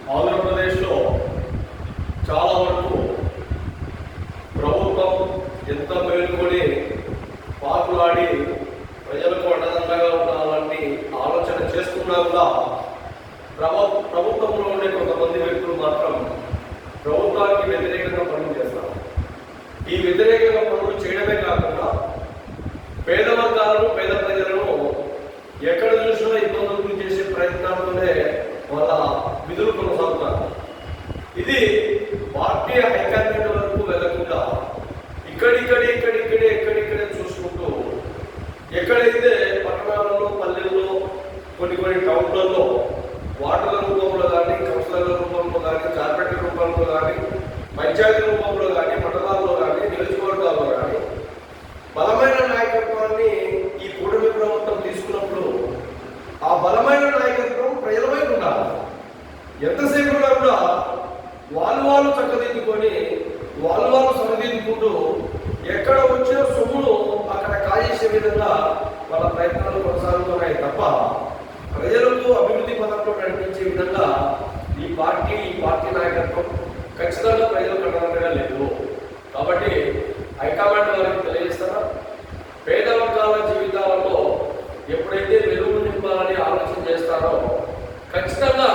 ఆంధ్రప్రదేశ్లో చాలా వరకు ప్రభుత్వం ఎంత మేలుకొని పాకులాడి ప్రజలకు అండదండగా ఉండాలని ఆలోచన చేస్తున్నా కూడా ప్రభుత్వంలో ఉండే కొంతమంది వ్యక్తులు మాత్రం ప్రభుత్వానికి వ్యతిరేకంగా పనులు చేస్తారు. ఈ వ్యతిరేకంగా పనులు చేయడమే కాకుండా పేద వర్గాలను పేద ప్రజలను ఎక్కడ చూసినా ఇబ్బందులు చేసే ప్రయత్నాలతోనే వాళ్ళ విధులు కొనసాగుతారు. ఇది పార్టీ హైకమాండ్ వరకు వెళ్లకుండా ఎక్కడిక్కడే చూసుకుంటూ ఎక్కడైతే పట్టణాలలో పల్లెల్లో కొన్ని టౌన్లలో వార్డుల రూపంలో కానీ కౌన్సిలర్ల రూపంలో కానీ కార్పొరేటర్ రూపంలో కానీ పంచాయతీ రూపంలో కానీ మండలాల్లో కానీ నియోజకవర్గాల్లో కానీ బలమైన నాయకత్వాన్ని ఈ కూటమి ప్రభుత్వం తీసుకున్నప్పుడు ఆ బలమైన నాయకత్వం ప్రజల వైపు ఉండాలి. ఎంతసేపు కూడా వాళ్ళు చక్కదిద్దుకొని వాళ్ళు సరిదిద్దుకుంటూ ఎక్కడ వచ్చిన సొమ్మును అక్కడ కాజేసే విధంగా వాళ్ళ ప్రయత్నాలు కొనసాగుతున్నాయి తప్ప ప్రజలకు అభివృద్ధి పథకంలో నడిపించే విధంగా ఈ పార్టీ నాయకత్వం ఖచ్చితంగా ప్రజలకు అండగా లేదు. కాబట్టి హైకమాండ్ వారికి తెలియజేస్తారా, పేద వర్గాల జీవితాలలో ఎప్పుడైతే వెలుగు నింపాలని ఆలోచన చేస్తారో ఖచ్చితంగా